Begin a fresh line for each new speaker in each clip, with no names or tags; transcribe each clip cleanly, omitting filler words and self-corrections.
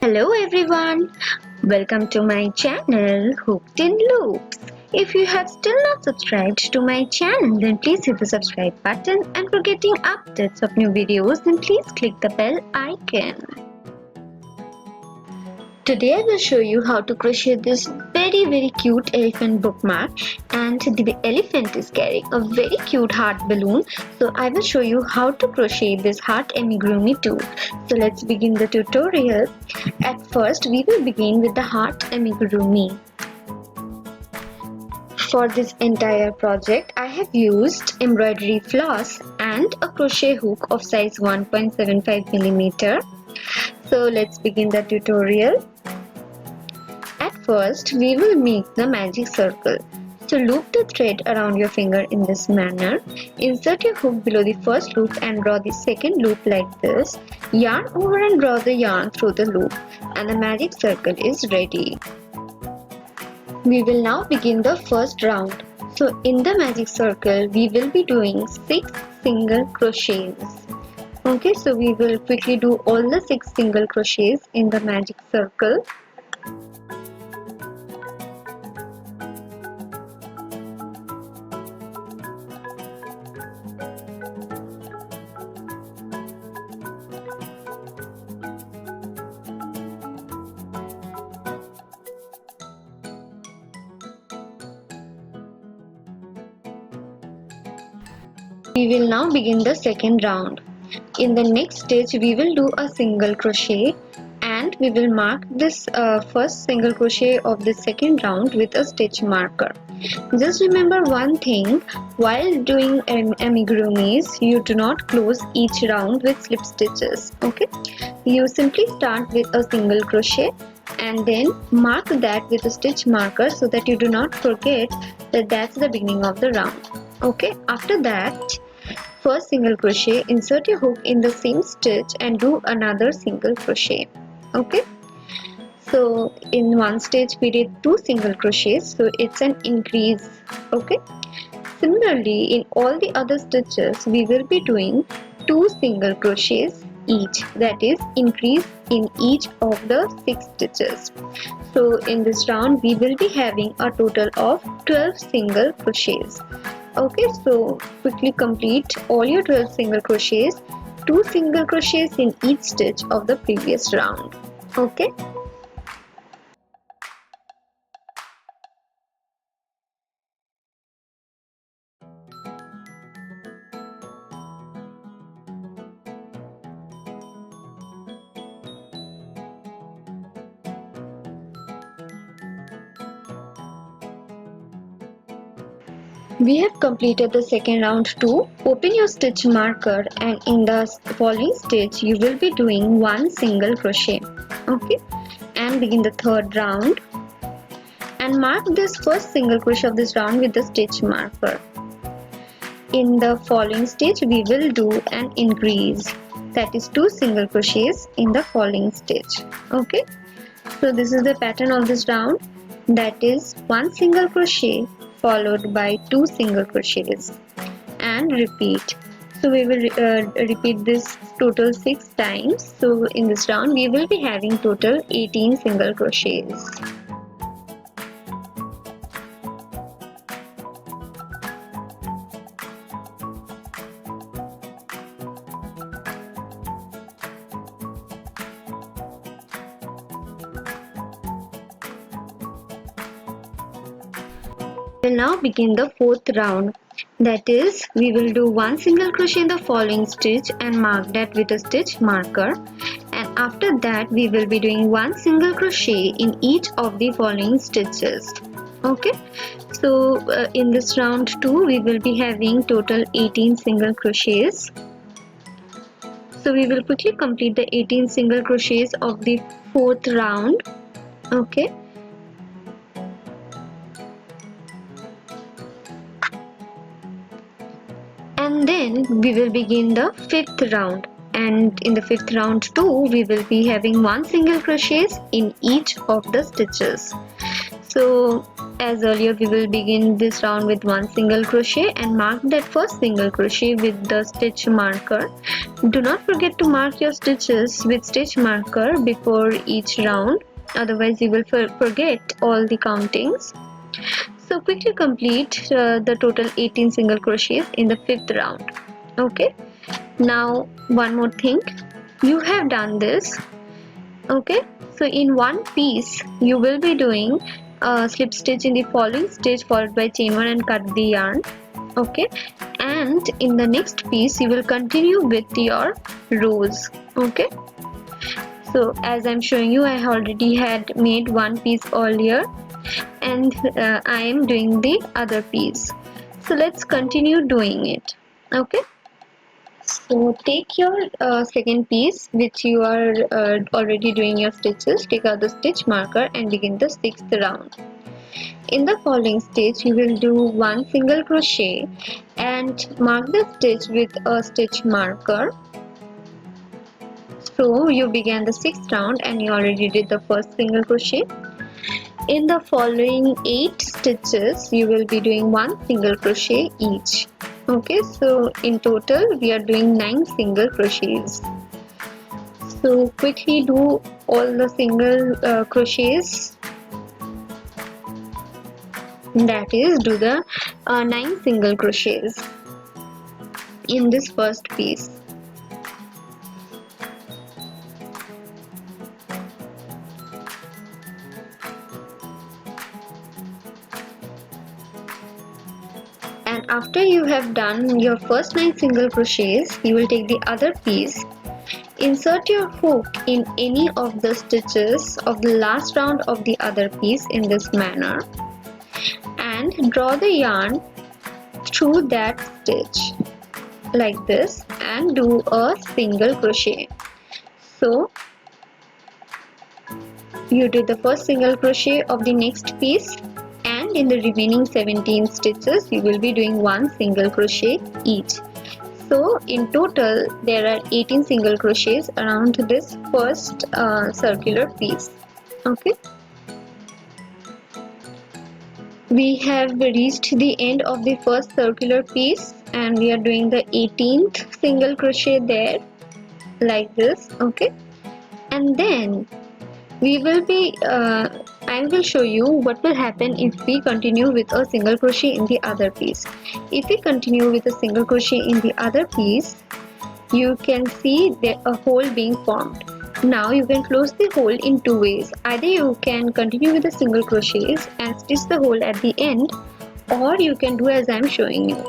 Hello everyone, welcome to my channel Hooked in Loops. If you have still not subscribed to my channel, then please hit the subscribe button, and for getting updates of new videos, then please click the bell icon. Today I will show you how to crochet this very cute elephant bookmark, and the elephant is carrying a very cute heart balloon. So I will show you how to crochet this heart amigurumi too. So let's begin the tutorial. At first we will begin with the heart amigurumi. For this entire project I have used embroidery floss and a crochet hook of size 1.75 millimeter. So let's begin the tutorial. At first, we will make the magic circle. So loop the thread around your finger in this manner. Insert your hook below the first loop and draw the second loop like this. Yarn over and draw the yarn through the loop, and the magic circle is ready. We will now begin the first round. So in the magic circle, we will be doing 6 single crochets. Okay, so we will quickly do all the 6 single crochets in the magic circle. We will now begin the second round. In the next stage we will do a single crochet, and we will mark this first single crochet of the second round with a stitch marker. Just remember one thing, while doing amigurumis you do not close each round with slip stitches. Okay, you simply start with a single crochet and then mark that with a stitch marker so that you do not forget that that's the beginning of the round. Okay, after that, first single crochet, insert your hook in the same stitch and do another single crochet. Okay, so in one stage we did 2 single crochets, so it's an increase. Okay, similarly in all the other stitches we will be doing 2 single crochets each, that is increase in each of the 6 stitches. So in this round we will be having a total of 12 single crochets. Okay, so quickly complete all your 12 single crochets, 2 single crochets in each stitch of the previous round. Okay. We have completed the second round too. Open your stitch marker, and in the following stitch you will be doing 1 single crochet. Okay, and begin the third round and mark this first single crochet of this round with the stitch marker. In the following stitch we will do an increase, that is 2 single crochets in the following stitch. Okay, so this is the pattern of this round, that is 1 single crochet followed by 2 single crochets, and repeat. So we will repeat this total 6 times. So in this round we will be having total 18 single crochets. We will now begin the fourth round, that is we will do 1 single crochet in the following stitch and mark that with a stitch marker, and after that we will be doing 1 single crochet in each of the following stitches. Okay, so in this round too we will be having total 18 single crochets. So we will quickly complete the 18 single crochets of the fourth round. Okay, and then we will begin the fifth round, and in the fifth round too we will be having 1 single crochets in each of the stitches. So As earlier, we will begin this round with one single crochet and mark that first single crochet with the stitch marker. Do not forget to mark your stitches with stitch marker before each round, otherwise you will forget all the countings. So quickly complete the total 18 single crochets in the fifth round. Okay, now one more thing, you have done this. Okay, so in one piece you will be doing a slip stitch in the following stitch followed by chain 1 and cut the yarn. Okay, and in the next piece you will continue with your rows. Okay, so as I'm showing you, I already had made one piece earlier and I am doing the other piece. So let's continue doing it. Okay, so take your second piece which you are already doing your stitches, take out the stitch marker and begin the sixth round. In the following stitch you will do one single crochet and mark the stitch with a stitch marker. So you began the sixth round and you already did the first single crochet. In the following 8 stitches you will be doing one single crochet each. Okay, so in total we are doing 9 single crochets. So quickly do all the single crochets, that is do the 9 single crochets in this first piece. And after you have done your first 9 single crochets, you will take the other piece, insert your hook in any of the stitches of the last round of the other piece in this manner and draw the yarn through that stitch like this and do a single crochet. So you do the first single crochet of the next piece and in the remaining 17 stitches you will be doing one single crochet each. So in total there are 18 single crochets around this first circular piece. Okay, we have reached the end of the first circular piece and we are doing the 18th single crochet there like this. Okay, and then we will be I will show you what will happen if we continue with a single crochet in the other piece. If we continue with a single crochet in the other piece, you can see a hole being formed. Now you can close the hole in two ways. Either you can continue with the single crochets and stitch the hole at the end, or you can do as I am showing you.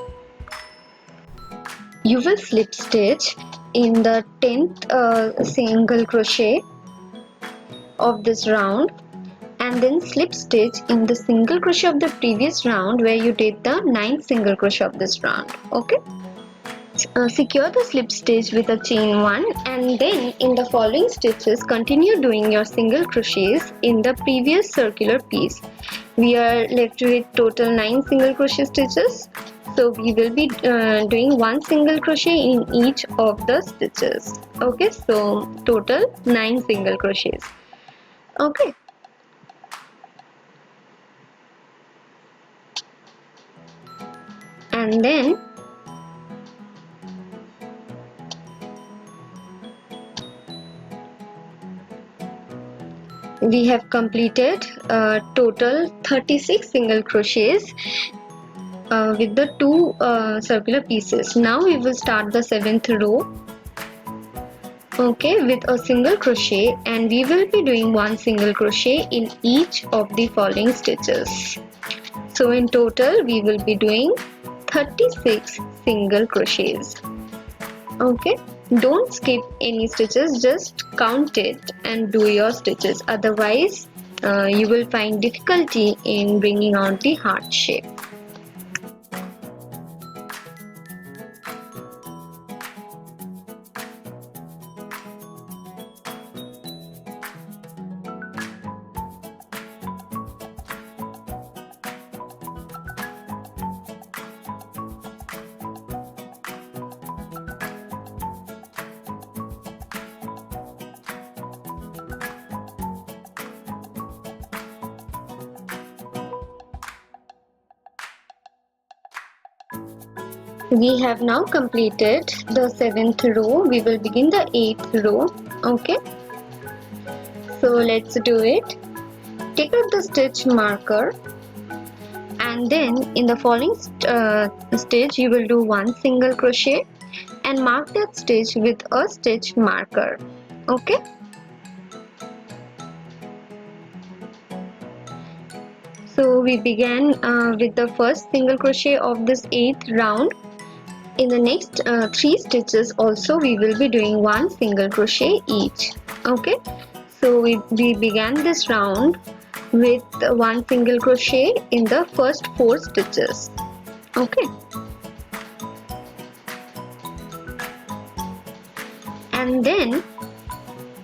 You will slip stitch in the 10th single crochet of this round and then slip stitch in the single crochet of the previous round where you did the 9th single crochet of this round. Okay, secure the slip stitch with a chain 1 and then in the following stitches continue doing your single crochets in the previous circular piece. We are left with total 9 single crochet stitches, so we will be doing one single crochet in each of the stitches. Okay, so total 9 single crochets. Okay, and then we have completed total 36 single crochets with the two circular pieces. Now we will start the 7th row, okay, with a single crochet and we will be doing one single crochet in each of the following stitches. So in total we will be doing 36 single crochets. Okay, don't skip any stitches, just count it and do your stitches, otherwise you will find difficulty in bringing out the heart shape. We have now completed the 7th row. We will begin the 8th row. Okay, so let's do it. Take out the stitch marker, and then in the following stitch you will do one single crochet and mark that stitch with a stitch marker. Okay, so we began with the first single crochet of this 8th round. In the next 3 stitches also we will be doing one single crochet each. Okay, so we began this round with one single crochet in the first 4 stitches. Okay, and then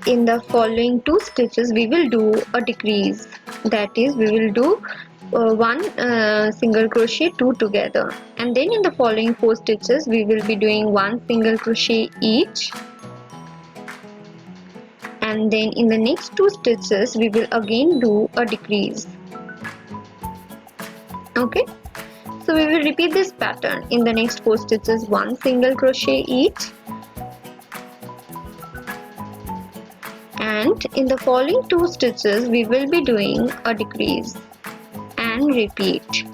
in the following 2 stitches we will do a decrease, that is we will do one single crochet, 2 together, and then in the following 4 stitches we will be doing one single crochet each, and then in the next 2 stitches we will again do a decrease. Okay, so we will repeat this pattern in the next 4 stitches, one single crochet each, and in the following 2 stitches we will be doing a decrease, and repeat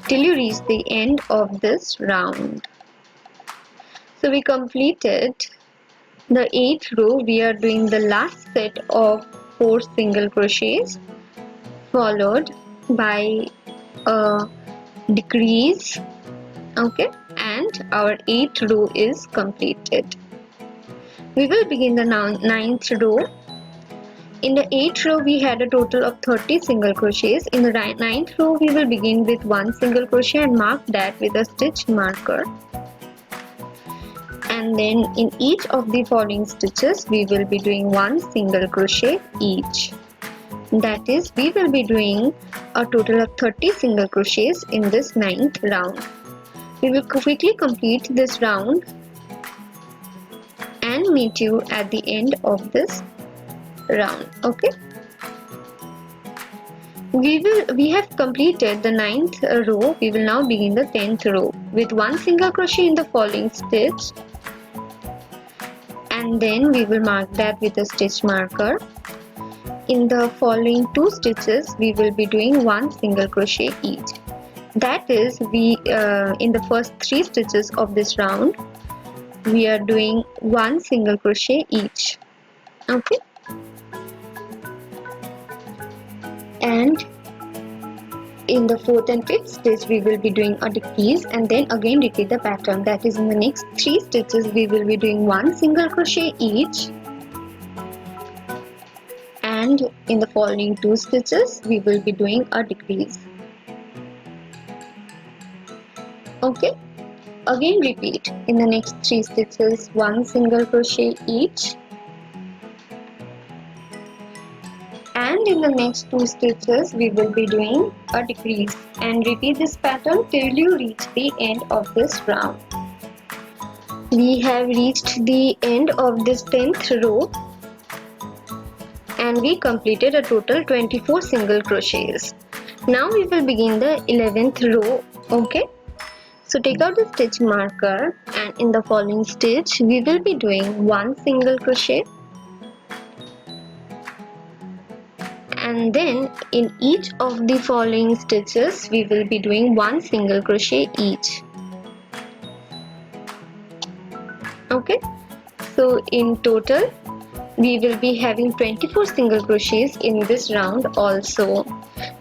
till you reach the end of this round. So we completed the 8th row. We are doing the last set of 4 single crochets followed by a decrease. Okay, and our 8th row is completed. We will begin the 9th row. In the 8th row we had a total of 30 single crochets. In the 9th row we will begin with one single crochet and mark that with a stitch marker, and then in each of the following stitches we will be doing one single crochet each. That is, we will be doing a total of 30 single crochets in this 9th round. We will quickly complete this round and meet you at the end of this round. Okay, we have completed the 9th row. We will now begin the 10th row with one single crochet in the following stitch, and then we will mark that with a stitch marker. In the following 2 stitches we will be doing one single crochet each. That is, we in the first 3 stitches of this round we are doing one single crochet each. Okay, and in the 4th and 5th stitch we will be doing a decrease, and then again repeat the pattern. That is, in the next 3 stitches we will be doing one single crochet each, and in the following 2 stitches we will be doing a decrease. Okay, again repeat in the next 3 stitches one single crochet each, and in the next 2 stitches we will be doing a decrease, and repeat this pattern till you reach the end of this round. We have reached the end of this 10th row and we completed a total 24 single crochets. Now we will begin the 11th row. Okay, so take out the stitch marker, and in the following stitch we will be doing one single crochet, and then in each of the following stitches we will be doing one single crochet each. Okay, so in total we will be having 24 single crochets in this round also.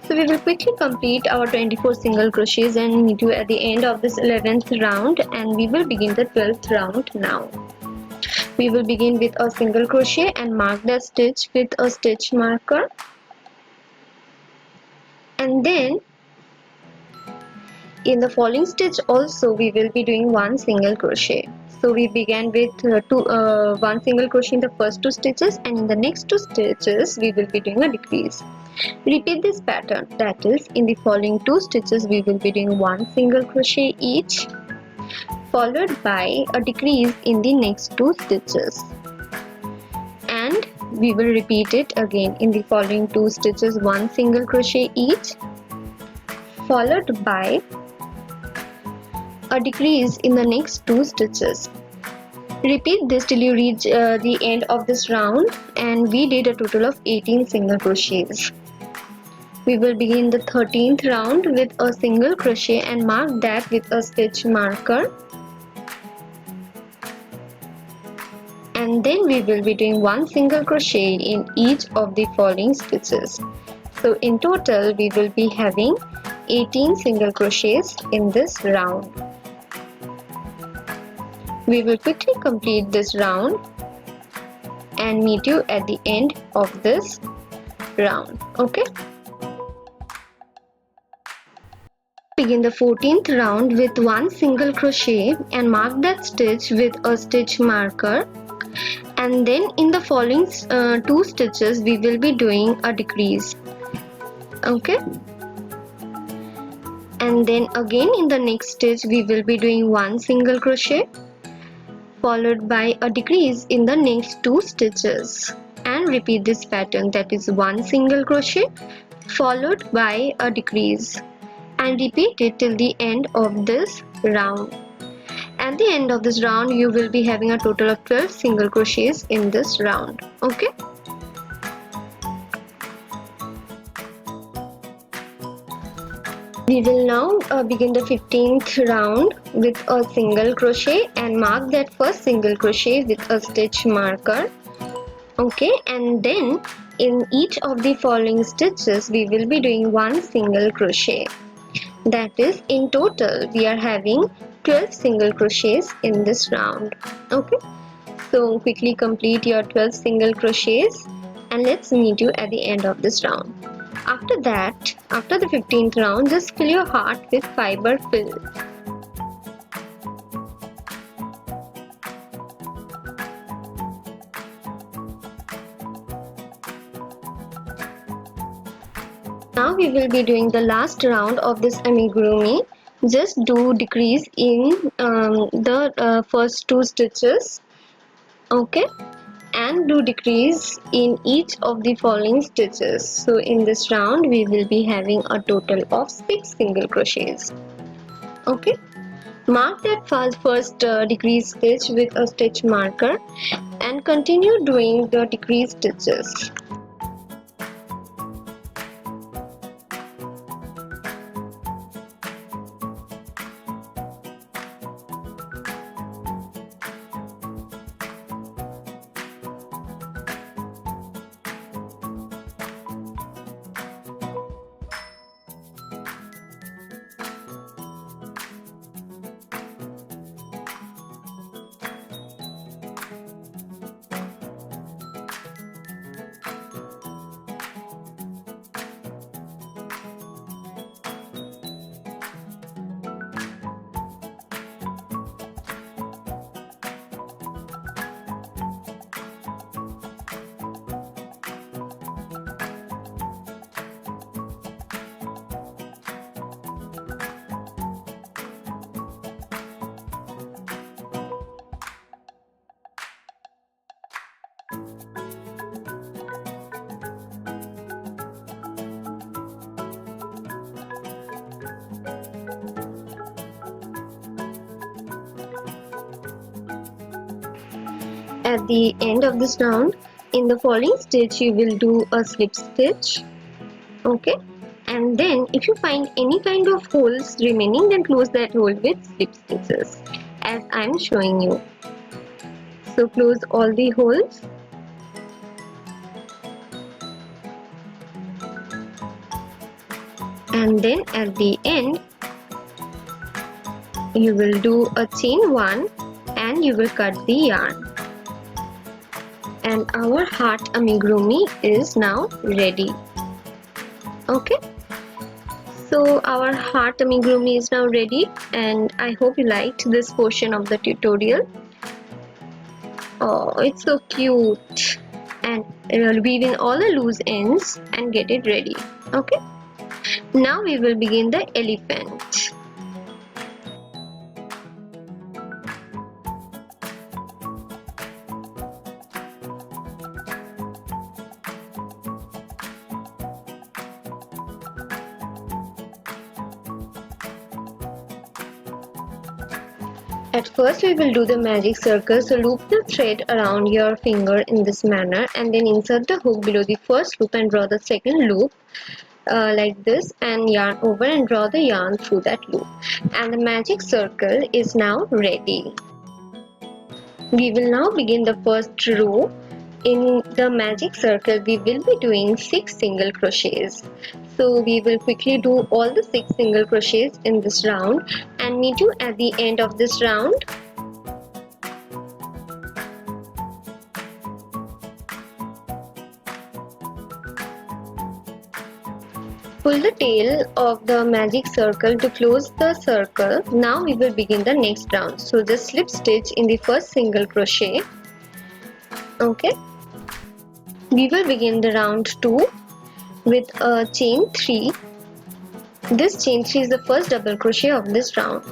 So we will quickly complete our 24 single crochets and meet you at the end of this 11th round, and we will begin the 12th round now. We will begin with a single crochet and mark the stitch with a stitch marker, and then in the following stitch also we will be doing one single crochet. So we began with one single crochet in the first 2 stitches, and in the next 2 stitches we will be doing a decrease. Repeat this pattern. That is, in the following 2 stitches we will be doing one single crochet each, followed by a decrease in the next 2 stitches, and we will repeat it again. In the following 2 stitches one single crochet each, followed by a decrease in the next 2 stitches. Repeat this till you reach the end of this round, and we did a total of 18 single crochets. We will begin the 13th round with a single crochet and mark that with a stitch marker, and then we will be doing 1 single crochet in each of the following stitches. So in total we will be having 18 single crochets in this round. We will quickly complete this round and meet you at the end of this round. Okay. Begin the 14th round with 1 single crochet and mark that stitch with a stitch marker, and then in the following 2 stitches we will be doing a decrease. Okay. And then again in the next stitch we will be doing 1 single crochet followed by a decrease in the next 2 stitches, and repeat this pattern, that is 1 single crochet followed by a decrease, and repeat it till the end of this round. At the end of this round you will be having a total of 12 single crochets in this round. Okay. We will now begin the 15th round with a single crochet and mark that first single crochet with a stitch marker. Okay, and then in each of the following stitches we will be doing 1 single crochet. That is, in total we are having 12 single crochets in this round. Okay, so quickly complete your 12 single crochets and let's meet you at the end of this round. After that, after the 15th round, just fill your heart with fiber fill. Now we will be doing the last round of this amigurumi. Just do decrease in the first 2 stitches. Okay, and do decrease in each of the following stitches. So in this round we will be having a total of 6 single crochets. Okay, mark that first decrease stitch with a stitch marker and continue doing the decrease stitches. At the end of this round, in the following stitch you will do a slip stitch. Okay, and then if you find any kind of holes remaining, then close that hole with slip stitches as I am showing you. So close all the holes. And then at the end you will do a chain 1 and you will cut the yarn. And our heart amigurumi is now ready. Okay, so our heart amigurumi is now ready, and I hope you liked this portion of the tutorial. Oh, it's so cute, and weave in all the loose ends and get it ready. Okay, now we will begin the elephant. At first we will do the magic circle, so loop the thread around your finger in this manner and then insert the hook below the first loop and draw the second loop like this, and yarn over and draw the yarn through that loop, and the magic circle is now ready. We will now begin the first row. In the magic circle we will be doing 6 single crochets. So we will quickly do all the 6 single crochets in this round and meet you at the end of this round. Pull the tail of the magic circle to close the circle. Now we will begin the next round. So just slip stitch in the first single crochet. Okay. We will begin the round 2 with a chain 3. This chain 3 is the first double crochet of this round.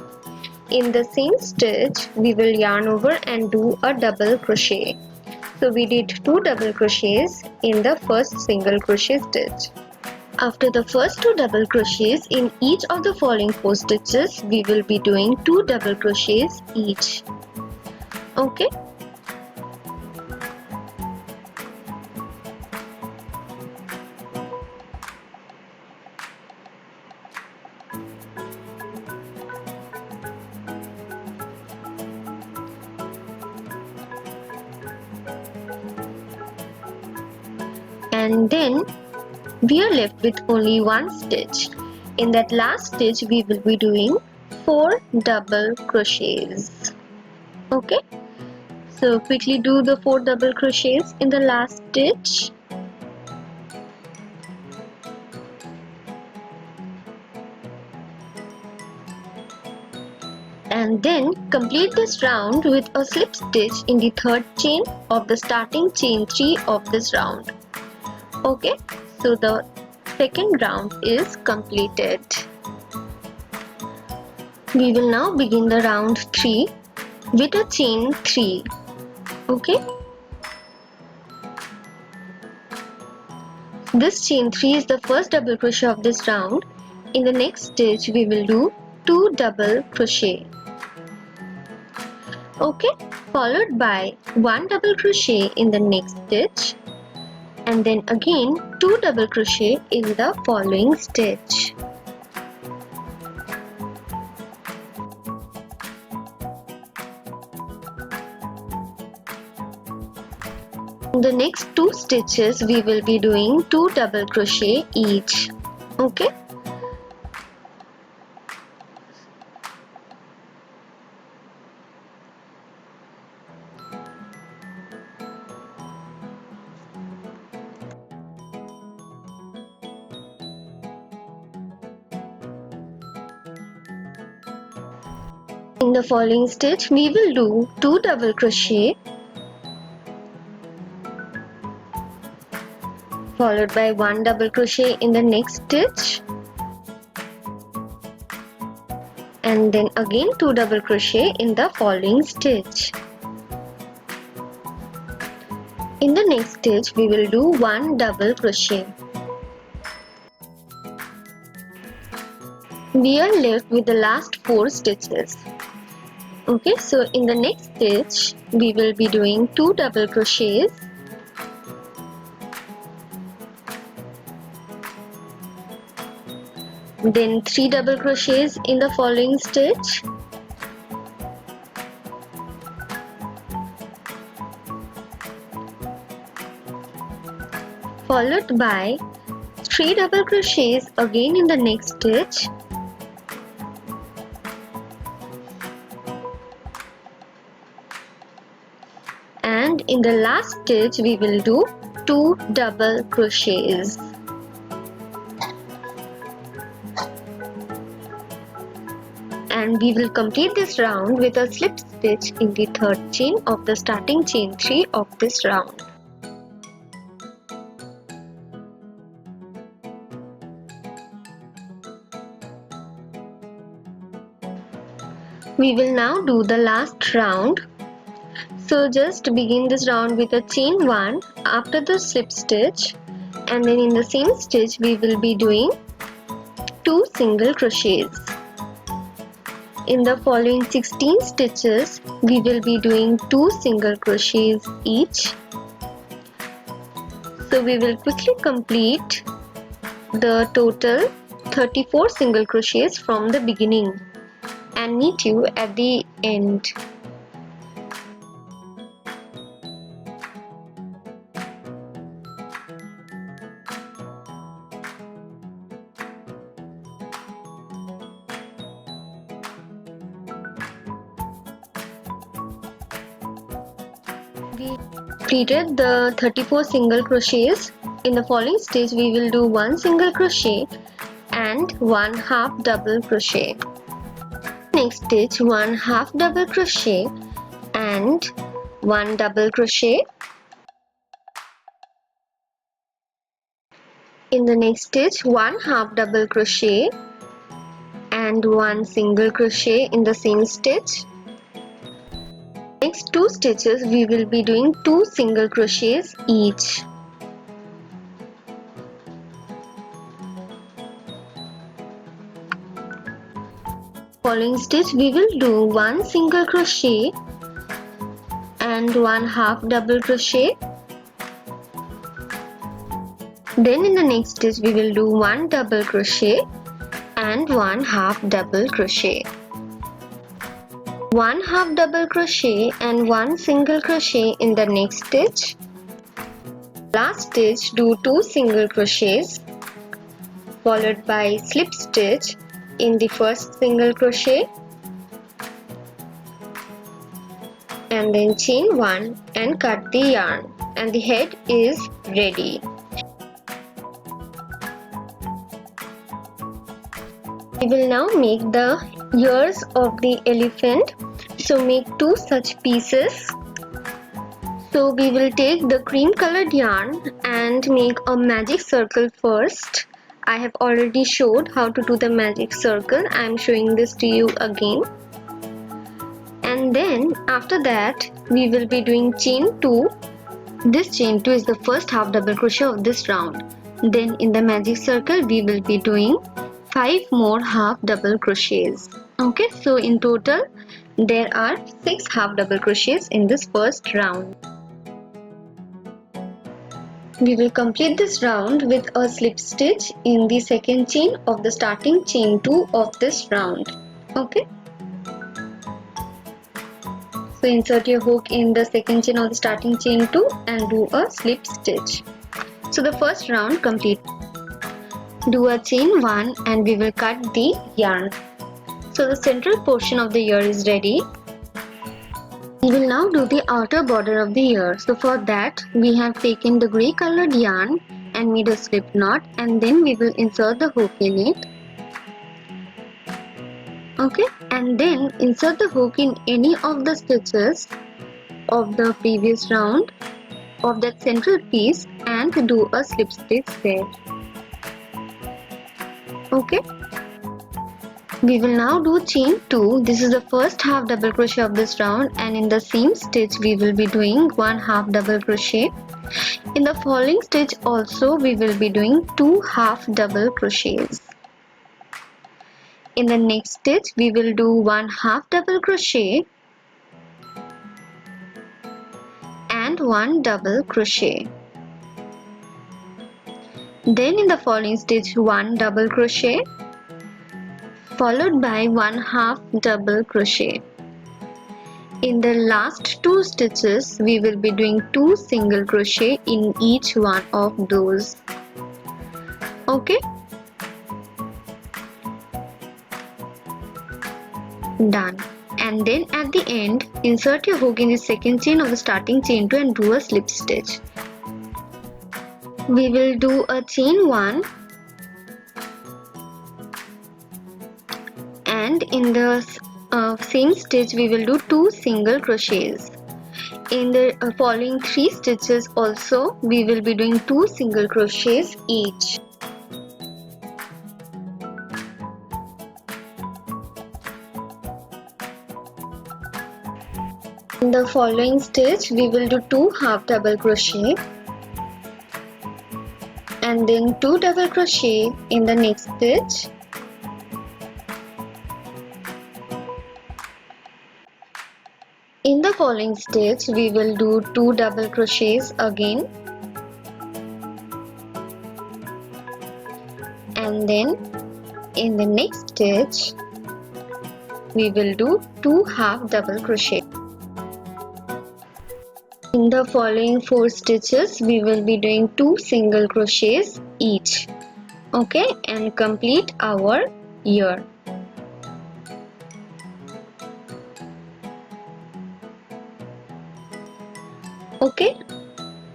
In the same stitch we will yarn over and do a double crochet. So we did 2 double crochets in the first single crochet stitch. After the first 2 double crochets in each of the following 4 stitches, we will be doing 2 double crochets each. Okay. And then we are left with only one stitch. In that last stitch we will be doing 4 double crochets. Okay, so quickly do the 4 double crochets in the last stitch. And then complete this round with a slip stitch in the third chain of the starting chain 3 of this round. Okay, so the second round is completed. We will now begin the round 3 with a chain 3. Okay, this chain 3 is the first double crochet of this round. In the next stitch we will do 2 double crochet. Okay, followed by 1 double crochet in the next stitch, and then again 2 double crochet in the following stitch. In the next 2 stitches we will be doing 2 double crochet each. Okay. In the following stitch we will do 2 double crochet followed by 1 double crochet in the next stitch, and then again 2 double crochet in the following stitch. In the next stitch we will do 1 double crochet. We are left with the last 4 stitches. Okay, so in the next stitch we will be doing 2 double crochets, then 3 double crochets in the following stitch, followed by 3 double crochets again in the next stitch, and in the last stitch we will do 2 double crochets. And we will complete this round with a slip stitch in the third chain of the starting chain 3 of this round. We will now do the last round. So just begin this round with a chain 1 after the slip stitch, and then in the same stitch we will be doing 2 single crochets. In the following 16 stitches, we will be doing 2 single crochets each. So we will quickly complete the total 34 single crochets from the beginning and meet you at the end. We completed the 34 single crochets. In the following stage, we will do 1 single crochet and 1 half double crochet. Next stitch, 1 half double crochet and 1 double crochet. In the next stitch, 1 half double crochet and 1 single crochet in the same stitch. Next 2 stitches we will be doing 2 single crochets each. Following stitch we will do 1 single crochet and 1 half double crochet. Then in the next stitch we will do 1 double crochet and 1 half double crochet. 1 half double crochet and 1 single crochet in the next stitch. Last stitch do 2 single crochets followed by slip stitch in the first single crochet and then chain 1 and cut the yarn, and the head is ready. We will now make the ears of the elephant. So make 2 such pieces. So we will take the cream colored yarn and make a magic circle first. I have already showed how to do the magic circle. I am showing this to you again. And then after that we will be doing chain 2. This chain 2 is the first half double crochet of this round. Then in the magic circle we will be doing 5 more half double crochets. Okay, so in total there are 6 half double crochets in this first round. We will complete this round with a slip stitch in the second chain of the starting chain 2 of this round. Okay. So insert your hook in the second chain of the starting chain 2 and do a slip stitch. So the first round complete. Do a chain 1 and we will cut the yarn. So the central portion of the ear is ready. We will now do the outer border of the ear. So for that we have taken the grey colored yarn and made a slip knot, and then we will insert the hook in it. Okay, and then insert the hook in any of the stitches of the previous round of that central piece and do a slip stitch there. Okay. We will now do chain 2. This is the first half double crochet of this round, and in the same stitch we will be doing 1 half double crochet. In the following stitch also we will be doing 2 half double crochets. In the next stitch we will do 1 half double crochet and 1 double crochet. Then in the following stitch 1 double crochet followed by 1 half double crochet. In the last 2 stitches we will be doing 2 single crochet in each one of those. Okay. Done. And then at the end insert your hook in the second chain of the starting chain 2 and do a slip stitch. We will do a chain 1 and in the same stitch we will do 2 single crochets. In the following 3 stitches also we will be doing 2 single crochets each. In the following stitch we will do 2 half double crochet and then 2 double crochet in the next stitch. following stitch we will do 2 double crochets again, and then in the next stitch we will do 2 half double crochet. In the following 4 stitches we will be doing 2 single crochets each, okay, and complete our ear. Okay,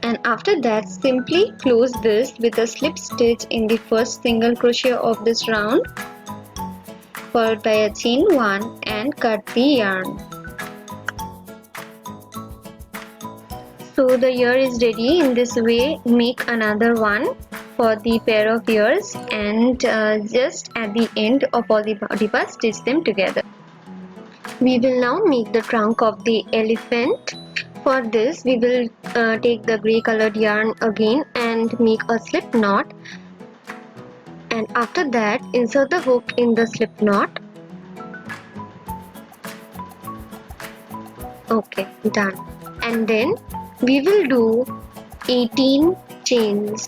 and after that simply close this with a slip stitch in the first single crochet of this round, followed by a chain 1 and cut the yarn. So the ear is ready. In this way make another one for the pair of ears, and just at the end of all the body parts stitch them together. We will now make the trunk of the elephant. For this we will take the grey colored yarn again and make a slip knot, and after that insert the hook in the slip knot. Okay, done. And then we will do 18 chains.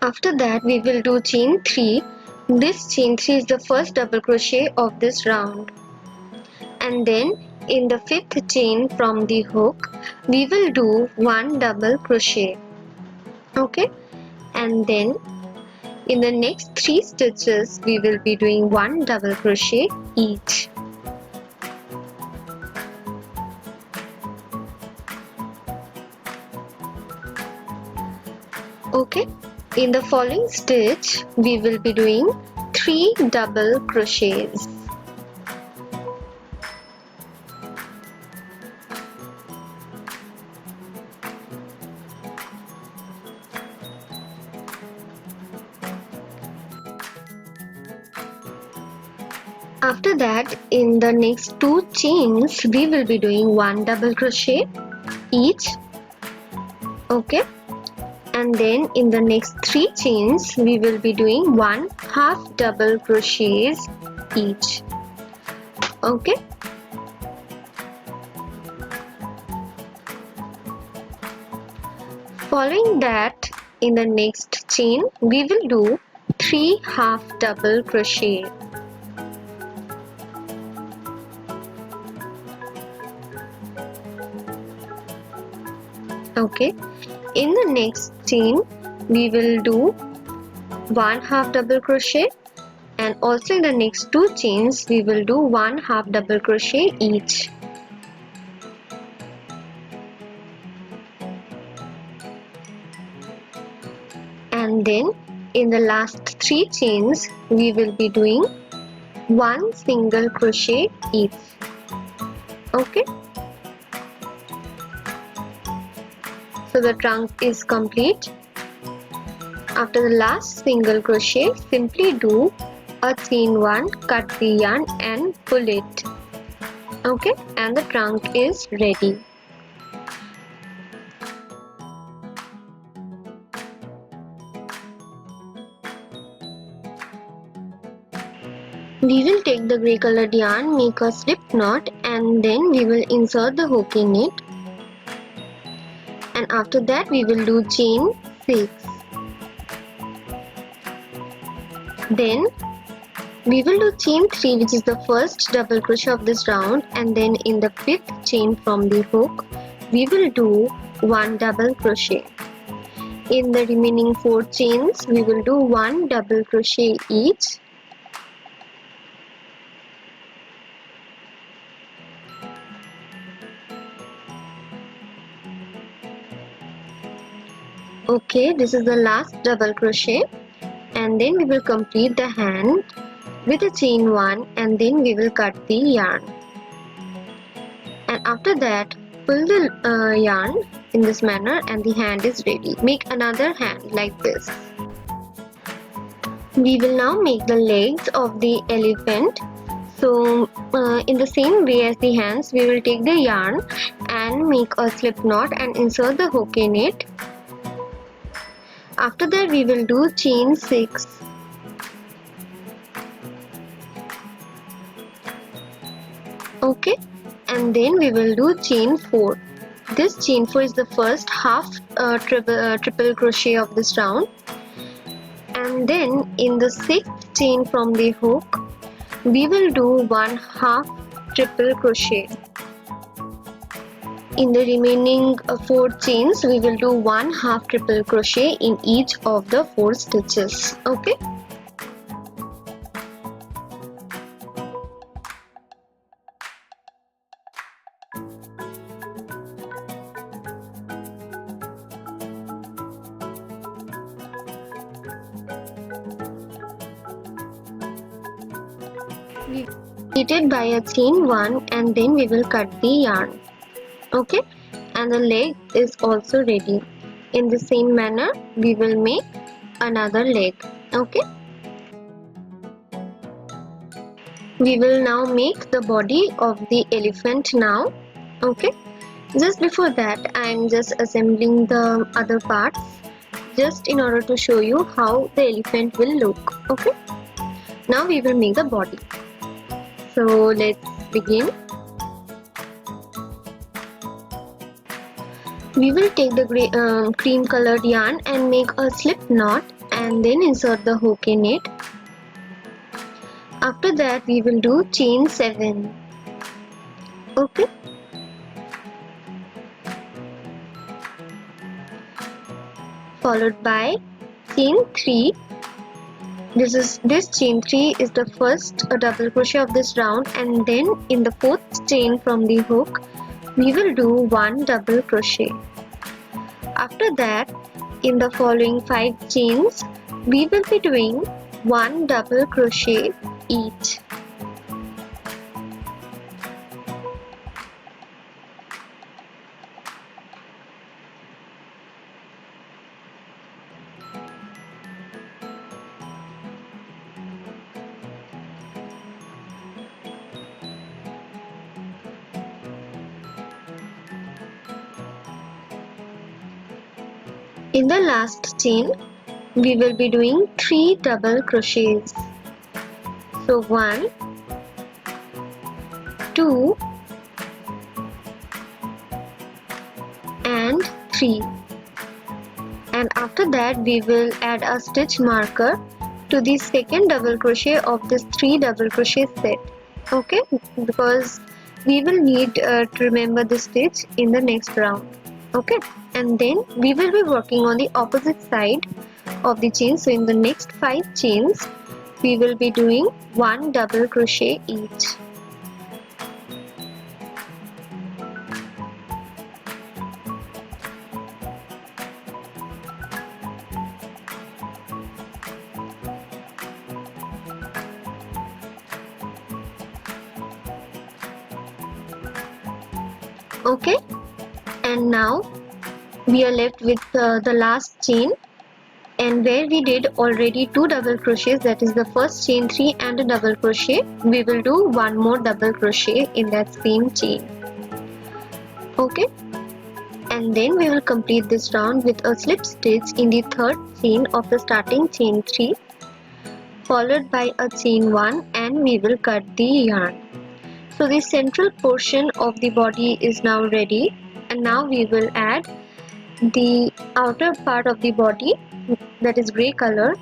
After that we will do chain 3. This chain 3 is the first double crochet of this round, and then in the 5th chain from the hook we will do 1 double crochet, okay, and then in the next 3 stitches we will be doing 1 double crochet each. Okay, in the following stitch we will be doing 3 double crochets. After that in the next 2 chains we will be doing 1 double crochet each, okay, and then in the next 3 chains we will be doing 1 half double crochets each, okay. Following that in the next chain we will do 3 half double crochet. Okay, in the next chain we will do 1 half double crochet, and also in the next 2 chains we will do 1 half double crochet each. And then in the last 3 chains we will be doing 1 single crochet each, okay. So the trunk is complete. After the last single crochet simply do a chain 1, cut the yarn and pull it, okay, and the trunk is ready. We will take the grey colored yarn, make a slip knot, and then we will insert the hook in it, and after that we will do chain 6. Then we will do chain 3, which is the first double crochet of this round, and then in the 5th chain from the hook we will do 1 double crochet. In the remaining 4 chains we will do 1 double crochet each. Okay, this is the last double crochet, and then we will complete the hand with a chain 1, and then we will cut the yarn, and after that pull the yarn in this manner and the hand is ready. Make another hand like this. We will now make the legs of the elephant. So in the same way as the hands we will take the yarn and make a slip knot and insert the hook in it. After that we will do chain 6. Okay, and then we will do chain 4. This chain 4 is the first half triple crochet of this round, and then in the 6th chain from the hook we will do 1 half triple crochet. In the remaining 4 chains we will do 1 half triple crochet in each of the 4 stitches. Okay. We repeat it by a chain 1 and then we will cut the yarn. Okay, and the leg is also ready. In the same manner we will make another leg. Okay, we will now make the body of the elephant now. Okay, just before that I am just assembling the other parts just in order to show you how the elephant will look. Okay, now we will make the body. So let's begin. We will take the cream colored yarn and make a slip knot and then insert the hook in it. After that we will do chain 7. Okay. Followed by chain 3. This chain 3 is the first double crochet of this round, and then in the 4th chain from the hook we will do 1 double crochet. After that in the following 5 chains we will be doing 1 double crochet each. In the last chain we will be doing 3 double crochets. So 1, 2 and 3, and after that we will add a stitch marker to the second double crochet of this 3 double crochet set. Okay, because we will need to remember the stitch in the next round. Okay, and then we will be working on the opposite side of the chain. So in the next 5 chains we will be doing 1 double crochet each. Okay, and now we are left with the last chain, and where we did already 2 double crochets, that is the first chain 3 and a double crochet, we will do 1 more double crochet in that same chain. Okay, and then we will complete this round with a slip stitch in the 3rd chain of the starting chain 3, followed by a chain 1, and we will cut the yarn. So the central portion of the body is now ready, and now we will add the outer part of the body, that is grey color.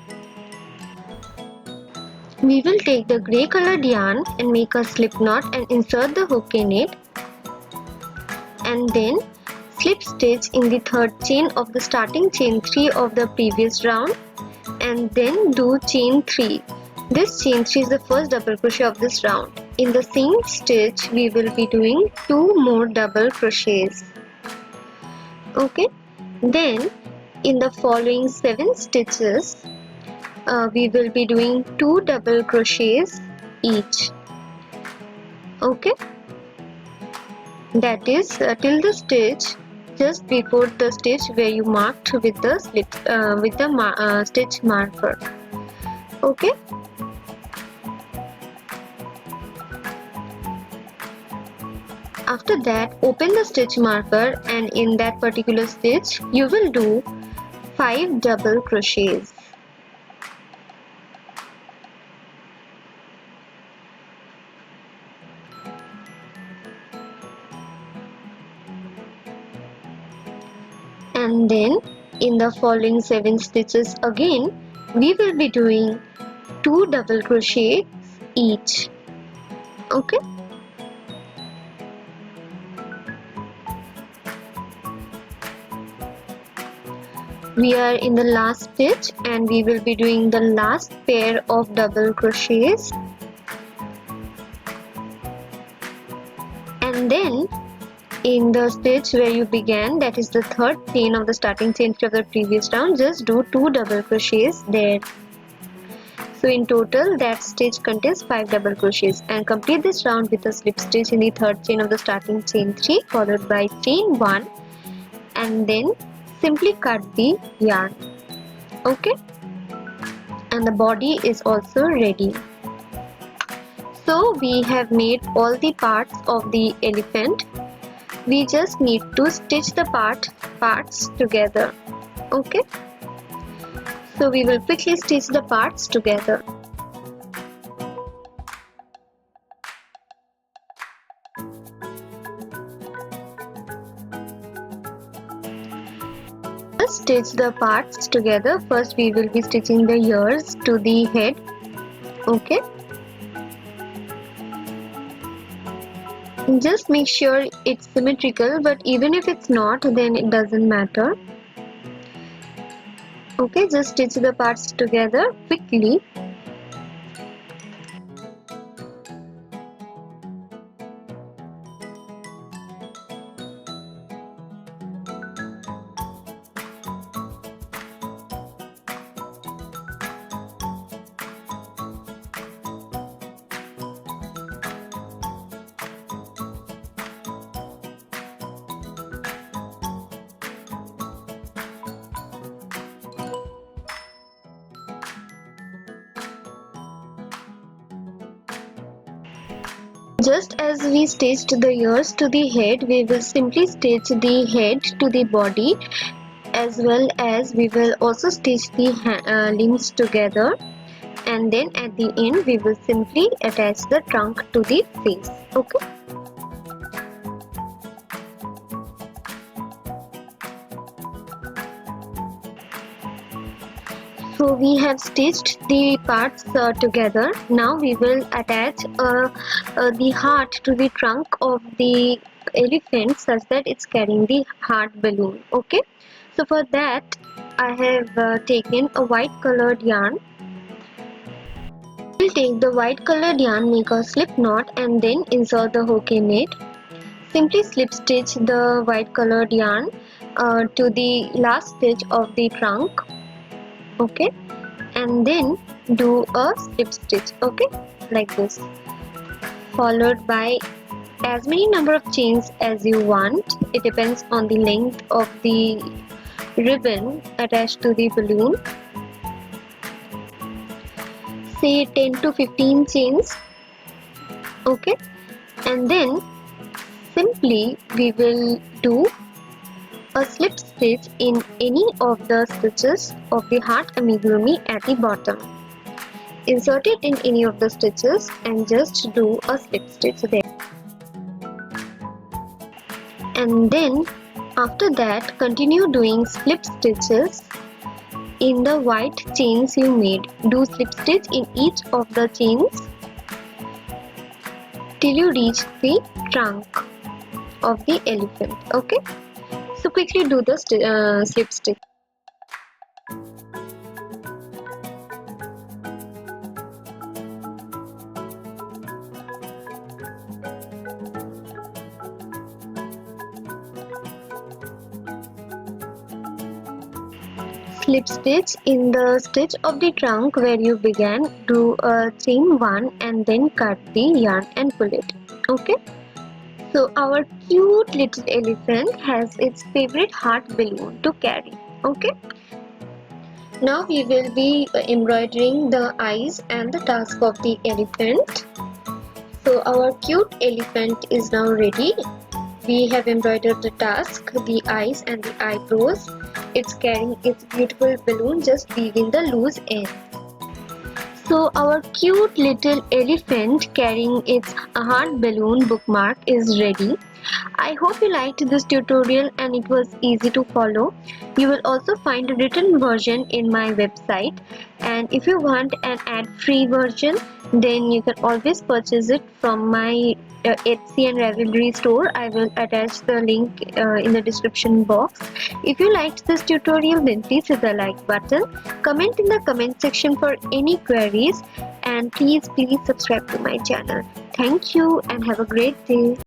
We will take the grey colored yarn and make a slip knot and insert the hook in it, and then slip stitch in the 3rd chain of the starting chain 3 of the previous round, and then do chain 3. This chain 3 is the first double crochet of this round. In the same stitch we will be doing 2 more double crochets. Okay, then in the following 7 stitches we will be doing 2 double crochets each. Okay, that is till the stitch just before the stitch where you marked with the stitch marker. Okay, after that, open the stitch marker, and in that particular stitch you will do 5 double crochets. And then in the following 7 stitches again we will be doing 2 double crochets each. Okay. We are in the last stitch and we will be doing the last pair of double crochets, and then in the stitch where you began, that is the third chain of the starting chain of the previous round, just do 2 double crochets there. So in total that stitch contains 5 double crochets, and complete this round with a slip stitch in the third chain of the starting chain 3 followed by chain 1, and then simply cut the yarn. Okay, and the body is also ready. So we have made all the parts of the elephant. We just need to stitch the parts together. Okay, so we will quickly stitch the parts together. Let's stitch the parts together. First we will be stitching the ears to the head. Okay, just make sure it's symmetrical, but even if it's not, then it doesn't matter. Okay, just stitch the parts together quickly. Just as we stitched the ears to the head, we will simply stitch the head to the body, as well as we will also stitch the limbs together, and then at the end we will simply attach the trunk to the face. Okay. So we have stitched the parts together. Now we will attach the heart to the trunk of the elephant such that it's carrying the heart balloon. Okay. So for that I have taken a white colored yarn. We'll take the white colored yarn, make a slip knot, and then insert the hook in it. Simply slip stitch the white colored yarn to the last stitch of the trunk. Okay, and then do a slip stitch. Okay, like this, followed by as many number of chains as you want. It depends on the length of the ribbon attached to the balloon. Say 10 to 15 chains. Okay, and then simply we will do a slip stitch in any of the stitches of the heart amigurumi at the bottom. Insert it in any of the stitches and just do a slip stitch there. And then after that continue doing slip stitches in the white chains you made. Do slip stitch in each of the chains till you reach the trunk of the elephant. Okay, so quickly do the slip stitch. Slip stitch in the stitch of the trunk where you began. Do a chain 1 and then cut the yarn and pull it. Okay, so our cute little elephant has its favorite heart balloon to carry. Okay, now we will be embroidering the eyes and the tusk of the elephant. So our cute elephant is now ready. We have embroidered the tusk, the eyes and the eyebrows. It's carrying its beautiful balloon, just weaving the loose end. So our cute little elephant carrying its heart balloon bookmark is ready. I hope you liked this tutorial and it was easy to follow. You will also find a written version in my website, and if you want an ad-free version, then you can always purchase it from my Etsy and Ravelry store. I will attach the link in the description box. If you liked this tutorial, then please hit the like button, comment in the comment section for any queries, and please subscribe to my channel. Thank you and have a great day.